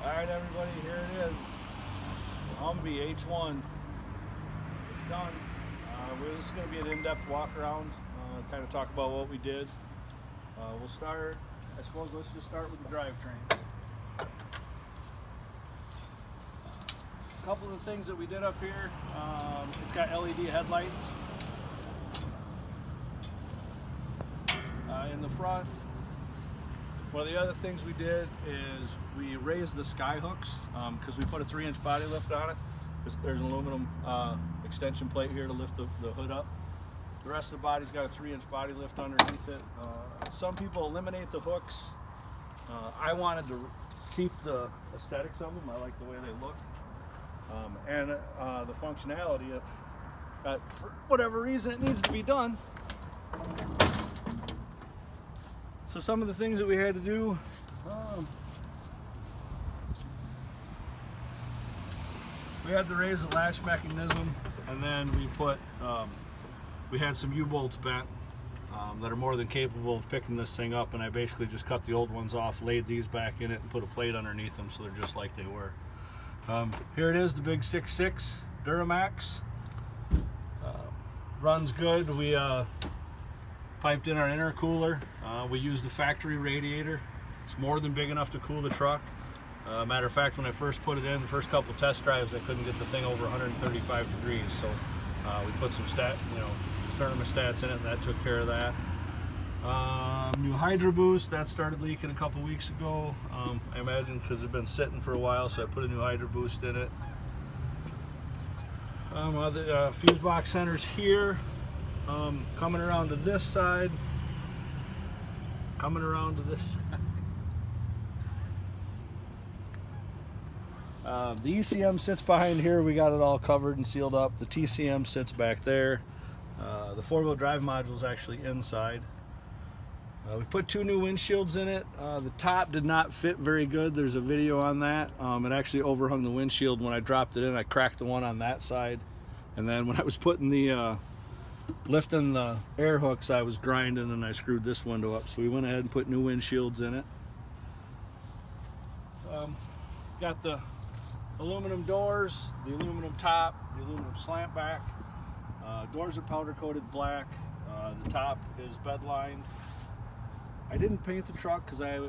Alright everybody, here it is. The Humvee H1. It's done. This is going to be an in-depth walk around, kind of talk about what we did. We'll start, I suppose let's just start with the drivetrain. A couple of the things that we did up here, it's got LED headlights in the front. One of the other things we did is we raised the sky hooks because we put a 3-inch body lift on it. There's an aluminum extension plate here to lift the hood up. The rest of the body's got a 3-inch body lift underneath it. Some people eliminate the hooks. I wanted to keep the aesthetics of them. I like the way they look. And the functionality. For whatever reason, it needs to be done. So some of the things that we had to do, we had to raise the latch mechanism, and then we had some U-bolts bent that are more than capable of picking this thing up, and I basically just cut the old ones off, laid these back in it, and put a plate underneath them so they're just like they were. Here it is, the big 6.6 Duramax. Runs good. We piped in our intercooler. We used a factory radiator. It's more than big enough to cool the truck. Matter of fact, when I first put it in, the first couple test drives, I couldn't get the thing over 135 degrees. So we put some thermostats in it, and that took care of that. New Hydro Boost, that started leaking a couple weeks ago. I imagine because it's been sitting for a while, so I put a new Hydro Boost in it. Other fuse box centers here. Coming around to this side. Coming around to this side. The ECM sits behind here. We got it all covered and sealed up. The TCM sits back there. The four-wheel drive module is actually inside. We put 2 new windshields in it. The top did not fit very good. There's a video on that. It actually overhung the windshield. When I dropped it in, I cracked the one on that side. And then when I was putting lifting the air hooks, I was grinding and I screwed this window up. So we went ahead and put new windshields in it. Got the aluminum doors, the aluminum top, the aluminum slant back. Doors are powder coated black. The top is bed lined. I didn't paint the truck because I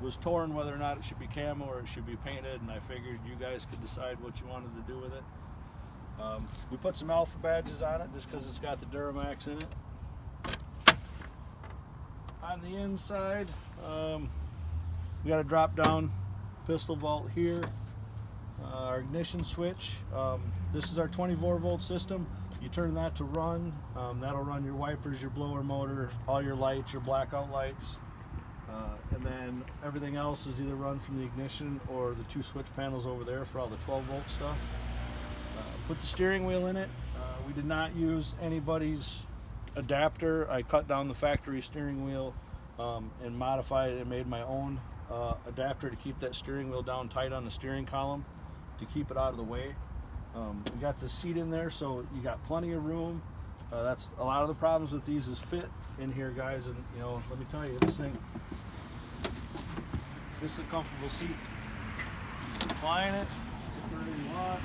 was torn whether or not it should be camo or it should be painted, and I figured you guys could decide what you wanted to do with it. We put some Alpha badges on it just because it's got the Duramax in it. On the inside, we got a drop down pistol vault here. Our ignition switch. This is our 24-volt system. You turn that to run. That'll run your wipers, your blower motor, all your lights, your blackout lights. And then everything else is either run from the ignition or the 2 switch panels over there for all the 12-volt stuff. Put the steering wheel in it. We did not use anybody's adapter. I cut down the factory steering wheel and modified it and made my own adapter to keep that steering wheel down tight on the steering column to keep it out of the way. We got the seat in there, so you got plenty of room. That's a lot of the problems with these is fit in here, guys, and you know, let me tell you, this is a comfortable seat. Recline it, sit wherever you want.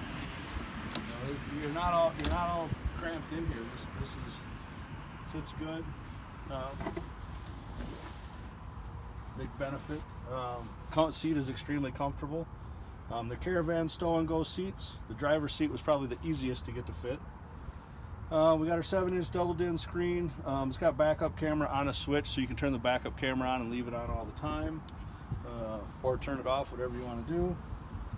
You're not all cramped in here. This sits good. Big benefit. Seat is extremely comfortable. The Caravan stow and go seats. The driver's seat was probably the easiest to get to fit. We got our 7-inch double din screen. It's got backup camera on a switch, so you can turn the backup camera on and leave it on all the time, or turn it off, whatever you want to do.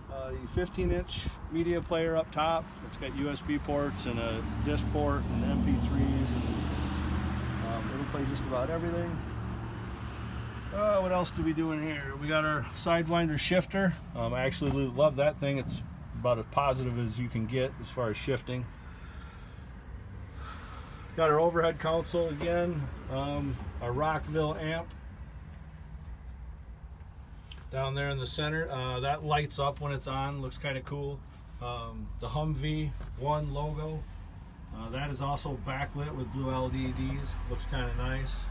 The 15-inch media player up top. It's got USB ports and a disc port and MP3s, and it'll play just about everything. What else do we do in here? We got our Sidewinder shifter. I actually love that thing. It's about as positive as you can get as far as shifting. Got our overhead console again. Our Rockville amp down there in the center. That lights up when it's on. Looks kind of cool. The Humvee 1 logo. That is also backlit with blue LEDs. Looks kind of nice.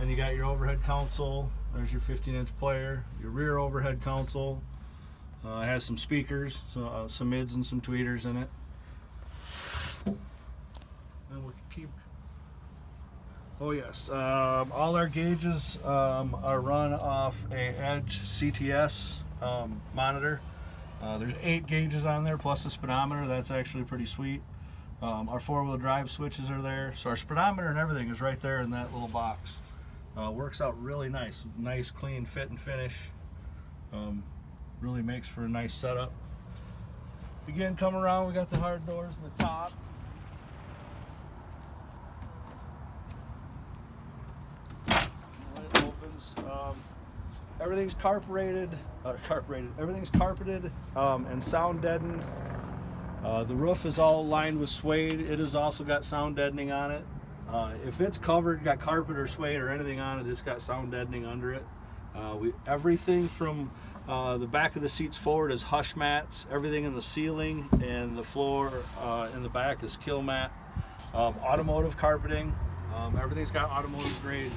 Then you got your overhead console. There's your 15-inch player, your rear overhead console. It has some speakers, some mids and some tweeters in it. And we keep. Oh yes, all our gauges are run off a Edge CTS monitor. There's 8 gauges on there plus the speedometer. That's actually pretty sweet. Our 4-wheel drive switches are there, so our speedometer and everything is right there in that little box. Works out really nice, clean fit and finish. Really makes for a nice setup. Again, come around, we got the hard doors in the top. When it opens, everything's everything's carpeted and sound deadened. The roof is all lined with suede. It has also got sound deadening on it. If it's covered, got carpet or suede or anything on it, it's got sound deadening under it. Everything from the back of the seats forward is hush mats. Everything in the ceiling and the floor in the back is kill mat. Automotive carpeting. Everything's got automotive grade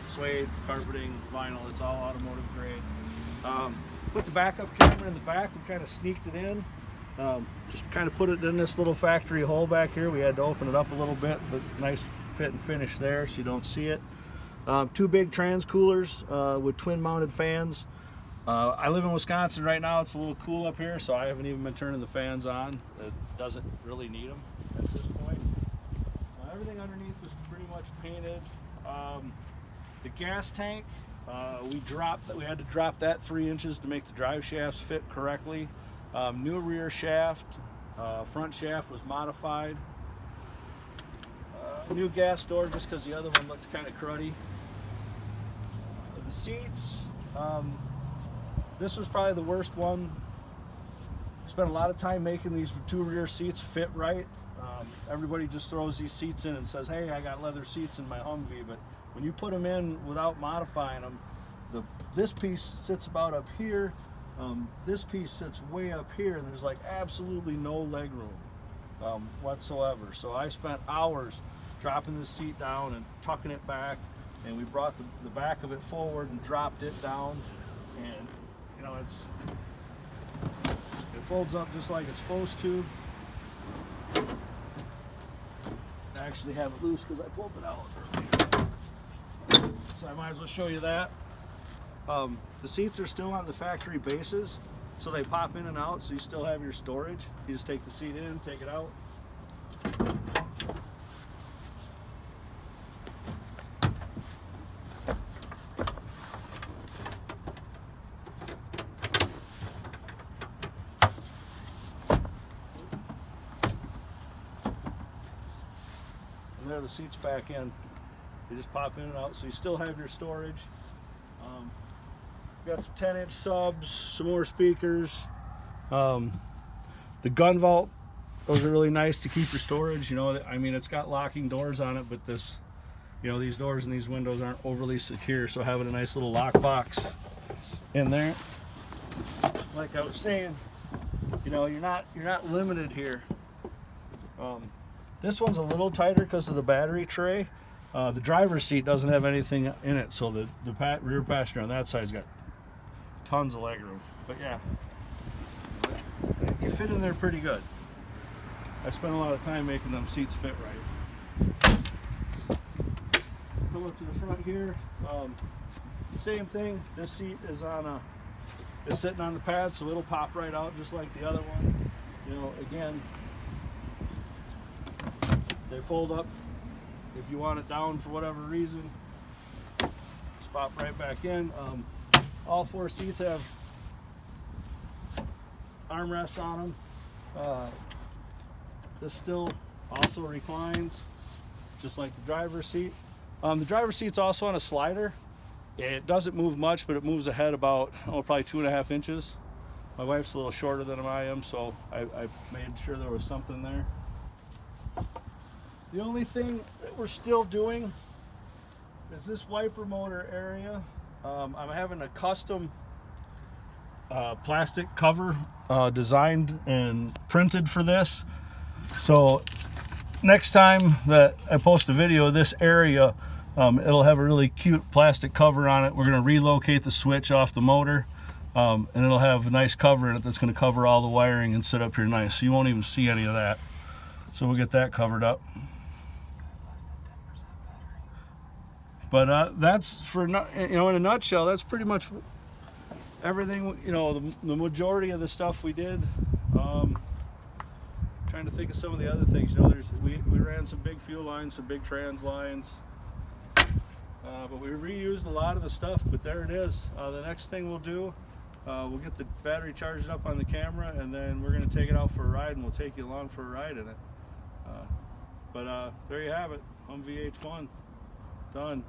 suede, carpeting, vinyl. It's all automotive grade. Put the backup camera in the back. We kind of sneaked it in. Just kind of put it in this little factory hole back here. We had to open it up a little bit, but nice fit and finish there so you don't see it. 2 big trans coolers with twin mounted fans. I live in Wisconsin right now. It's a little cool up here, so I haven't even been turning the fans on. It doesn't really need them at this point. Everything underneath was pretty much painted. The gas tank, we had to drop that 3 inches to make the drive shafts fit correctly. New rear shaft, front shaft was modified. New gas door just because the other one looked kind of cruddy. The seats, this was probably the worst one. Spent a lot of time making these 2 rear seats fit right. Everybody just throws these seats in and says, hey, I got leather seats in my Humvee, but when you put them in without modifying them, this piece sits about up here. This piece sits way up here, and there's like absolutely no leg room whatsoever. So I spent hours dropping the seat down and tucking it back, and we brought the back of it forward and dropped it down, and you know it folds up just like it's supposed to. I actually have it loose because I pulled it out earlier, so I might as well show you that. The seats are still on the factory bases, so they pop in and out, so you still have your storage. You just take the seat in, take it out. And there the seats back in. You just pop in and out, so you still have your storage. Got some 10-inch subs, some more speakers. The gun vault, those are really nice to keep your storage. You know, I mean, it's got locking doors on it, but this, you know, these doors and these windows aren't overly secure, so having a nice little lock box in there. Like I was saying, you know, you're not limited here. This one's a little tighter because of the battery tray. The driver's seat doesn't have anything in it, so the rear passenger on that side's got tons of leg room. But yeah, you fit in there pretty good. I spent a lot of time making them seats fit right. Come up to the front here. Same thing. This seat is sitting on the pad, so it'll pop right out just like the other one. You know, again, they fold up. If you want it down for whatever reason, just pop right back in. All 4 seats have armrests on them. This still also reclines, just like the driver's seat. The driver's seat's also on a slider. It doesn't move much, but it moves ahead about, probably 2.5 inches. My wife's a little shorter than I am, so I made sure there was something there. The only thing that we're still doing is this wiper motor area. I'm having a custom plastic cover designed and printed for this. So next time that I post a video of this area, it'll have a really cute plastic cover on it. We're going to relocate the switch off the motor. And it'll have a nice cover in it that's going to cover all the wiring and sit up here nice, so you won't even see any of that. So we'll get that covered up. But that's for, in a nutshell, that's pretty much everything. The majority of the stuff we did. Trying to think of some of the other things. We ran some big fuel lines, some big trans lines, but we reused a lot of the stuff. But there it is. The next thing we'll do, we'll get the battery charged up on the camera, and then we're going to take it out for a ride, and we'll take you along for a ride in it. But there you have it, Humvee H1 done.